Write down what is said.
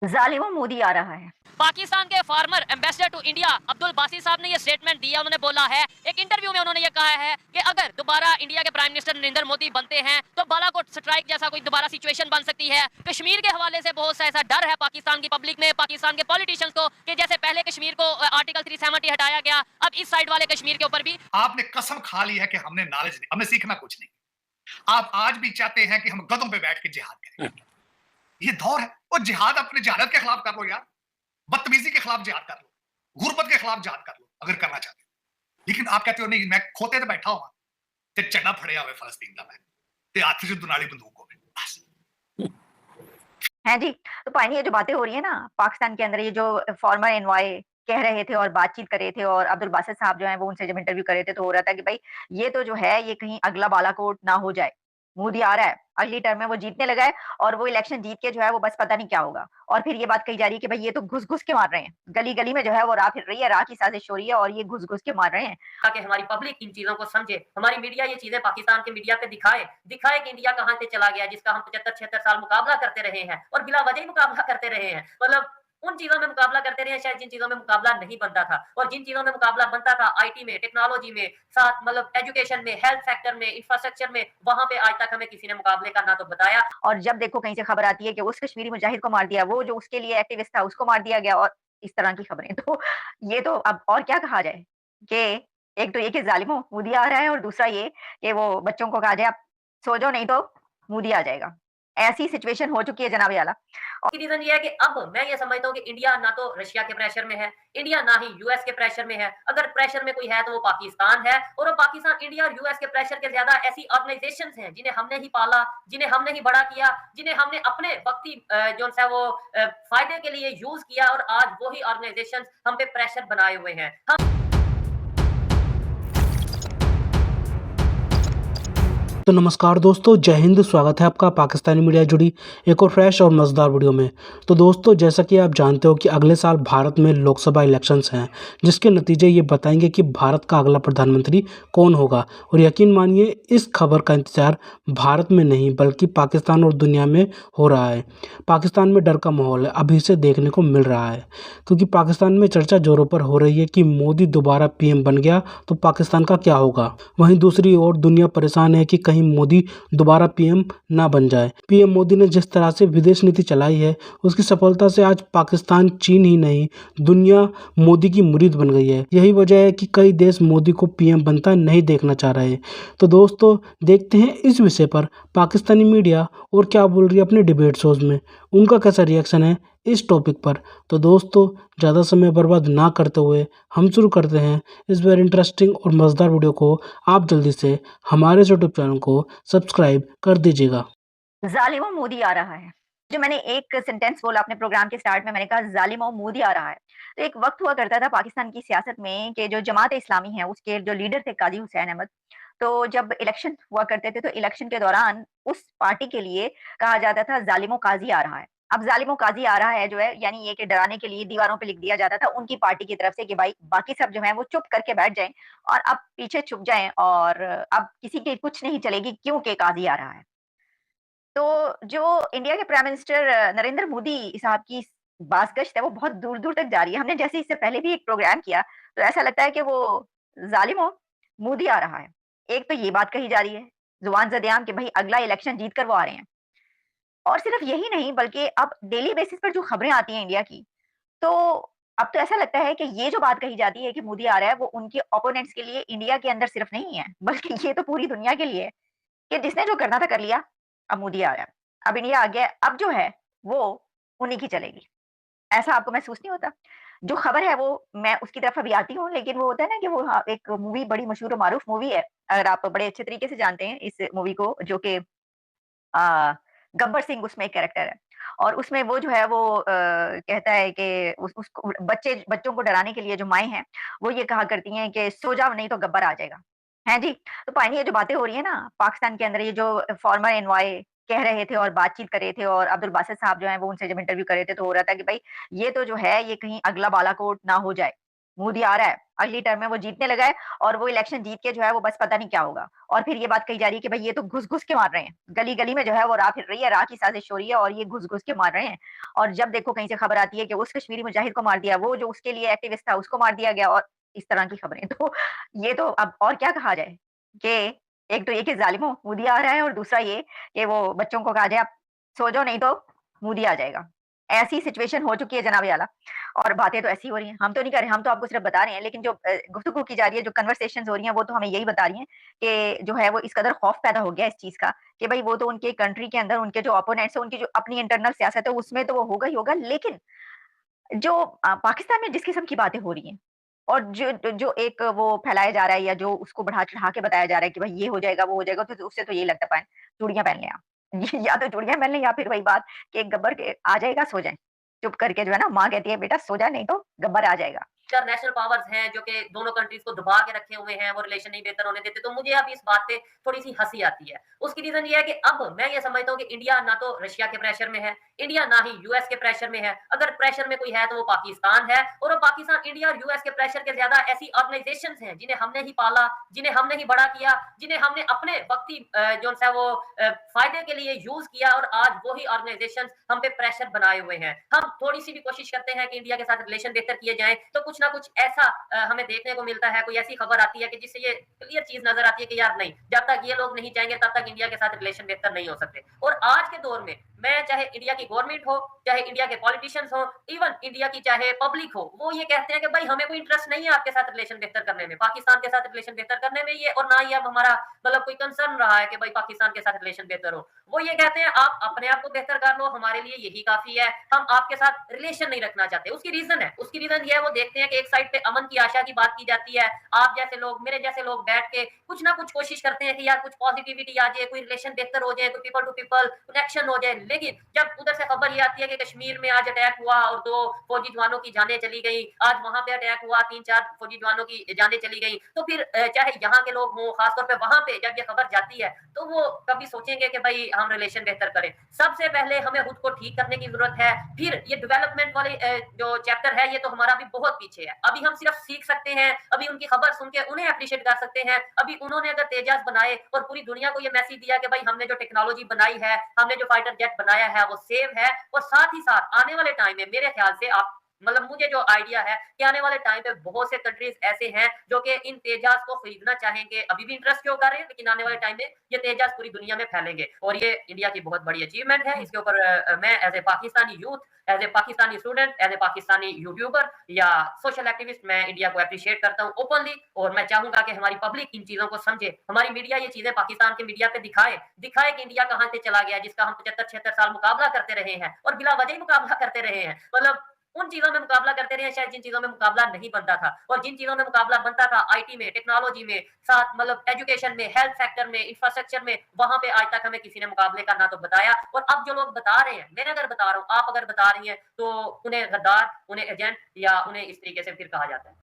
जालिमों मोदी आ रहा है। पाकिस्तान के former ambassador to India Abdul Basit साहब ने ये स्टेटमेंट दिया। उन्होंने बोला है, एक इंटरव्यू में उन्होंने ये कहा है कि अगर दोबारा इंडिया के प्राइम मिनिस्टर नरेंद्र मोदी बनते हैं तो बालाकोट स्ट्राइक जैसा कोई दोबारा सिचुएशन बन सकती है। कश्मीर के हवाले से बहुत सा ऐसा डर है पाकिस्तान की पब्लिक में, पाकिस्तान के पॉलिटिशियंस को, कि जैसे पहले कश्मीर को आर्टिकल 370 हटाया गया, अब इस साइड वाले कश्मीर के ऊपर भी आपने कसम खा ली है कि हमने नॉलेज नहीं, हमने सीखना कुछ नहीं। आप आज भी चाहते हैं कि हम गधों पे बैठ के जिहाद करें। ये दौर है। और जिहाद अपने जहालत के खिलाफ कर लो यार, बदतमीजी के खिलाफ जिहाद कर लो, गुर्बत के खिलाफ जिहाद कर लो अगर करना चाहते हो। लेकिन आप कहते हो नहीं, मैं खोते तो बैठा हुआ ते चढ़ा फड़िया हुए फलस्तीन का मैं ते हाथ से दुनाली बंदूक हो बस। हैं जी, तो पानी ये जो बातें हो रही है ना पाकिस्तान के अंदर, ये जो फॉर्मर एनवॉय कह रहे थे और बातचीत कर रहे थे, और अब्दुल बासित साहब जो हैं वो उनसे जब इंटरव्यू कर रहे थे तो हो रहा था कि भाई ये तो जो है ये कहीं अगला बालाकोट ना हो जाए। मोदी आ रहा है, अगली टर्म में वो जीतने लगा है और वो इलेक्शन जीत के जो है वो बस पता नहीं क्या होगा। और फिर ये बात कही जा रही है कि भाई ये तो घुस-घुस के मार रहे हैं। गली-गली में जो है वो राह फिर रही है, राह की साजिश हो रही है और ये घुस-घुस के मार रहे हैं। ताकि हमारी पब्लिक इन चीजों को समझे, हमारी मीडिया ये चीजें पाकिस्तान के मीडिया पे दिखाए कि इंडिया कहाँ से चला गया, जिसका हम 75-76 साल मुकाबला करते रहे हैं और बिला वजह ही मुकाबला करते रहे हैं। मतलब उन चीजों में मुकाबला करते रहे हैं शायद जिन चीजों में मुकाबला नहीं बनता था, और जिन चीजों में मुकाबला बनता था आईटी में, टेक्नोलॉजी में, साथ मतलब एजुकेशन में, हेल्थ सेक्टर में, इंफ्रास्ट्रक्चर में, वहां पे आज तक हमें किसी ने मुकाबले का ना तो बताया। और जब देखो कहीं से खबर आती है कि उस कश्मीरी मुजाहिद को मार दिया, वो जो उसके लिए एक्टिविस्ट था उसको मार दिया गया, और इस तरह की खबरें। तो ये तो अब और क्या कहा जाए कि एक तो ये कि ज़ालिमों मोदी आ रहा है, और दूसरा ये कि वो बच्चों को कहा जाए आप सो जाओ नहीं तो मोदी आ जाएगा। ऐसी सिचुएशन हो चुकी है जनाब आला। रीजन ये है कि अब मैं ये समझता हूँ कि इंडिया ना तो रशिया के प्रेशर में है, इंडिया ना ही यूएस के प्रेशर में है। अगर प्रेशर में कोई है तो वो पाकिस्तान है, और वो पाकिस्तान इंडिया और यूएस के प्रेशर के ज्यादा ऐसी ऑर्गेनाइजेशंस हैं जिन्हें हमने ही पाला, जिन्हें हमने ही बड़ा किया, जिन्हें हमने अपने वक्ती जो है वो फायदे के लिए यूज किया, और आज वही ऑर्गेनाइजेशंस हम पे प्रेशर बनाए हुए हैं। तो नमस्कार दोस्तों, जय हिंद। स्वागत है आपका पाकिस्तानी मीडिया जुड़ी एक और फ्रेश और मज़ेदार वीडियो में। तो दोस्तों, जैसा कि आप जानते हो कि अगले साल भारत में लोकसभा इलेक्शंस हैं, जिसके नतीजे ये बताएंगे कि भारत का अगला प्रधानमंत्री कौन होगा। और यकीन मानिए, इस खबर का इंतजार भारत में नहीं बल्कि पाकिस्तान और दुनिया में हो रहा है। पाकिस्तान में डर का माहौल है, अभी से देखने को मिल रहा है, क्योंकि पाकिस्तान में चर्चा जोरों पर हो रही है कि मोदी दोबारा पीएम बन गया तो पाकिस्तान का क्या होगा। वहीं दूसरी ओर दुनिया परेशान है कि कहीं मोदी दोबारा पीएम ना बन जाए। पीएम मोदी ने जिस तरह से विदेश नीति चलाई है, उसकी सफलता से आज पाकिस्तान, चीन ही नहीं दुनिया मोदी की मुरीद बन गई है। यही वजह है कि कई देश मोदी को पीएम बनता नहीं देखना चाह रहे। तो दोस्तों, देखते हैं इस विषय पर पाकिस्तानी मीडिया और क्या बोल रही है अपने डिबेट शोज में, उनका कैसा रिएक्शन है इस टॉपिक पर। तो दोस्तों, ज़्यादा समय बर्बाद ना करते हुए हम शुरू करते हैं इस वेरी इंटरेस्टिंग और मज़ेदार वीडियो को। आप जल्दी से हमारे यूट्यूब चैनल को सब्सक्राइब कर दीजिएगा। ज़ालिमों मोदी आ रहा है। जो मैंने एक सेंटेंस बोला अपने प्रोग्राम के स्टार्ट में, मैंने कहा ज़ालिमों मोदी आ रहा है। तो एक वक़्त हुआ करता था पाकिस्तान की सियासत में कि जो जमात-ए-इस्लामी है उसके जो लीडर थे काज़ी हुसैन अहमद, तो जब इलेक्शन हुआ करते थे तो इलेक्शन के दौरान उस पार्टी के लिए कहा जाता था ज़ालिमों काज़ी आ रहा है। अब ज़ालिमों काज़ी आ रहा है जो है यानी ये कि डराने के लिए दीवारों पे लिख दिया जाता था उनकी पार्टी की तरफ से कि भाई बाकी सब जो हैं वो चुप करके बैठ जाएँ और अब पीछे छुप जाएँ, और अब किसी की कुछ नहीं चलेगी क्योंकि काज़ी आ रहा है। तो जो इंडिया के प्राइम मिनिस्टर नरेंद्र मोदी साहब की बाज़गश्त है वो बहुत दूर-दूर तक जारी है। हमने जैसे इससे पहले भी एक प्रोग्राम किया, तो ऐसा लगता है कि वो ज़ालिमों मोदी आ रहा है। एक तो ये बात कही जा रही है, ज़ुबान ज़द-ए-आम कि भई अगला इलेक्शन जीत कर वो आ रहे हैं। और सिर्फ यही नहीं बल्कि अब डेली बेसिस पर जो खबरें आती हैं इंडिया की, तो अब तो ऐसा लगता है कि ये जो बात कही जाती है कि मोदी आ रहा है, वो उनके ओपोनेंट्स के लिए इंडिया के अंदर सिर्फ नहीं है, बल्कि ये तो पूरी दुनिया के लिए है कि जिसने जो करना था कर लिया, अब मोदी आ रहा है। अब इंडिया आ गया है, अब जो है वो उन्हीं की चलेगी। ऐसा आपको महसूस नहीं होता? जो खबर है वो मैं उसकी तरफ अभी आती हूँ, लेकिन वो होता है ना कि वो एक मूवी बड़ी मशहूर और मारूफ मूवी है, अगर आप बड़े अच्छे तरीके से जानते हैं इस मूवी को, जो कि गब्बर सिंह उसमें एक कैरेक्टर है, और उसमें वो जो है वो कहता है कि उस उसको बच्चों को डराने के लिए जो माएँ हैं, वो ये कहा करती हैं कि सो जाओ नहीं तो गब्बर आ जाएगा। हैं जी? तो पानी ये जो बातें हो रही है ना पाकिस्तान के अंदर, ये जो फॉर्मर एनवॉय कह रहे थे और बातचीत कर रहे थे, और अब्दुल बासित साहब जो हैं वो उनसे जब इंटरव्यू कर रहे थे तो हो रहा था कि भाई ये तो जो है ये कहीं अगला बालाकोट ना हो जाए। मोदी आ रहा है, अगली टर्म में वो जीतने लगा है और वो इलेक्शन जीत के जो है वो बस पता नहीं क्या होगा। और फिर ये बात कही जा रही है कि भाई ये तो घुस-घुस के मार रहे हैं। गली-गली में जो है वो राह फिर रही है, राह की साजिश हो रही है और ये घुस-घुस के मार रहे हैं। और जब देखो कहीं से खबर आती है कि उस कश्मीरी मुजाहिद को मार दिया, वो जो उसके लिए एक्टिविस्ट था उसको मार दिया गया और इस तरह की खबरें। तो ये तो अब और क्या कहा जाए कि एक तो ये कि ज़ालिमों मोदी आ रहा है और दूसरा ये कि वो बच्चों को कहा जाए आप सो जाओ नहीं तो मोदी आ जाएगा। ऐसी सिचुएशन हो चुकी है जनाब आला और बातें तो ऐसी हो रही हैं। हम तो नहीं कर रहे, हम तो आपको सिर्फ बता रहे हैं लेकिन जो गुफ्तगू की जा रही है, जो कन्वर्सेशंस हो रही हैं वो तो हमें यही बता रही हैं कि जो है वो इस कदर खौफ पैदा हो गया है इस चीज़ का कि भई वो तो उनके कंट्री के अंदर उनके जो ओपोनेंट्स हैं, उनकी जो अपनी इंटरनल सियासत है उसमें तो वो होगा ही होगा। लेकिन जो पाकिस्तान में जिस किस्म की बातें हो रही हैं और जो जो एक वो फैलाया जा रहा है या जो उसको बढ़ा-चढ़ा के बताया जा रहा है कि भाई ये हो जाएगा, वो हो जाएगा, तो उससे तो यही लगता है चूड़ियाँ पहन लें आप। या तो चूड़ियाँ पहन लें या फिर वही बात कि एक गब्बर के आ जाएगा सो जाएँ। चुप करके जो है ना माँ कहती है बेटा सो जा नहीं तो गब्बर आ जाएगा। इंटरनेशनल पावर्स हैं जो कि दोनों कंट्रीज को दबा के रखे हुए हैं, वो रिलेशन नहीं बेहतर होने देते, तो मुझे अब इस बात पे थोड़ी-सी हँसी आती है। उसकी रीज़न ये है कि अब मैं ये समझता हूँ कि इंडिया ना तो रशिया के प्रेशर में है, इंडिया ना ही यूएस के प्रेशर में है। अगर प्रेशर में कोई है तो वो पाकिस्तान है और वो पाकिस्तान, इंडिया और यूएस के प्रेशर के ज़्यादा ऐसी ऑर्गनाइज़ेशंस हैं जिन्हें हमने ही पाला, जिन्हें हमने ही बड़ा किया, जिन्हें हमने अपने वक़्ती जो है वो फ़ायदे के लिए यूज़ किया और आज वही ऑर्गनाइज़ेशंस हम पे प्रेशर बनाए हुए हैं। हम थोड़ी-सी भी कोशिश करते हैं कि इंडिया के साथ रिलेशन बेहतर किए जाएँ, तो कुछ ना कुछ ऐसा हमें देखने को मिलता है, कोई ऐसी खबर आती है कि जिससे ये क्लियर चीज़ नज़र आती है कि यार नहीं, जब तक ये लोग नहीं चाहेंगे तब तक इंडिया के साथ रिलेशन बेहतर नहीं हो सकते। और आज के दौर में मैं चाहे इंडिया की गवर्नमेंट हो, चाहे इंडिया के पॉलिटिशियंस हो, इवन इंडिया की चाहे पब्लिक हो, वो ये कहते हैं कि भाई हमें कोई इंटरेस्ट नहीं है आपके साथ रिलेशन बेहतर करने में, पाकिस्तान के साथ रिलेशन बेहतर करने में ये, और ना ही अब हमारा मतलब कोई कंसर्न रहा है कि भाई पाकिस्तान के साथ रिलेशन बेहतर हो। वो ये कहते हैं आप अपने आप को बेहतर कर लो, हमारे लिए यही काफ़ी है, हम आपके साथ रिलेशन नहीं रखना चाहते। उसकी रीज़न है, उसकी रीज़न ये है वो देखते हैं कि एक साइड पे अमन की आशा की बात की जाती है, आप जैसे लोग, मेरे जैसे लोग बैठ के कुछ ना कुछ कोशिश करते हैं कि यार कुछ पॉजिटिविटी आ जाए, कोई रिलेशन बेहतर हो जाए, कोई पीपल टू पीपल कनेक्शन हो जाए। लेकिन जब उधर से खबर ये आती है कि कश्मीर में आज अटैक हुआ और 2 फौजी जवानों की जानें चली गई, आज वहाँ पे अटैक हुआ, 3-4 फौजी जवानों की जानें चली गई, तो फिर चाहे यहाँ के लोग हों, खासतौर पे वहाँ पे जब ये खबर जाती है, तो वो कभी सोचेंगे कि भाई हम रिलेशन बेहतर करें। सबसे पहले हमें खुद को ठीक करने की ज़रूरत है, फिर ये डेवलपमेंट वाले जो चैप्टर है, ये तो हमारा अभी बहुत पीछे है। अभी हम सिर्फ सीख सकते हैं, अभी उनकी खबर सुन के उन्हें एप्रिशिएट कर सकते हैं। अभी उन्होंने अगर तेजाज़ बनाए और पूरी दुनिया को ये मैसेज दिया कि भाई हमने जो टेक्नोलॉजी बनाई है, हमने जो फाइटर जेट बनाया है, वो सेफ है, और साथ ही साथ आने वाले टाइम में मेरे ख्याल से आप मतलब मुझे जो आइडिया है कि आने वाले टाइम पे बहुत से कंट्रीज ऐसे हैं जो कि इन तेजाज को खरीदना चाहेंगे, अभी भी इंटरेस्ट क्यों कर रहे हैं, लेकिन आने वाले टाइम में ये तेजाज पूरी दुनिया में फैलेंगे और ये इंडिया की बहुत बड़ी अचीवमेंट है। इसके ऊपर मैं as a Pakistani youth, as a Pakistani student, as a Pakistani YouTuber या सोशल एक्टिविस्ट, मैं इंडिया को अप्रिशिएट करता हूँ ओपनली, और मैं चाहूंगा कि हमारी पब्लिक इन चीजों को समझे, हमारी मीडिया ये चीजें पाकिस्तान के मीडिया पे दिखाए दिखाए कि इंडिया कहाँ से चला गया, जिसका हम 75-76 साल मुकाबला करते रहे हैं और बिला वजह ही मुकाबला करते रहे हैं। मतलब उन चीज़ों में मुकाबला करते रहे शायद जिन चीज़ों में मुकाबला नहीं बनता था, और जिन चीज़ों में मुकाबला बनता था आईटी में, टेक्नोलॉजी में, साथ मतलब एजुकेशन में, हेल्थ सेक्टर में, इंफ्रास्ट्रक्चर में, वहाँ पे आज तक हमें किसी ने मुकाबले का ना तो बताया। और अब जो लोग बता रहे हैं, मैं अगर बता रहा हूँ, आप अगर बता रही हैं, तो उन्हें गद्दार, उन्हें एजेंट या उन्हें इस तरीके से फिर कहा जाता है।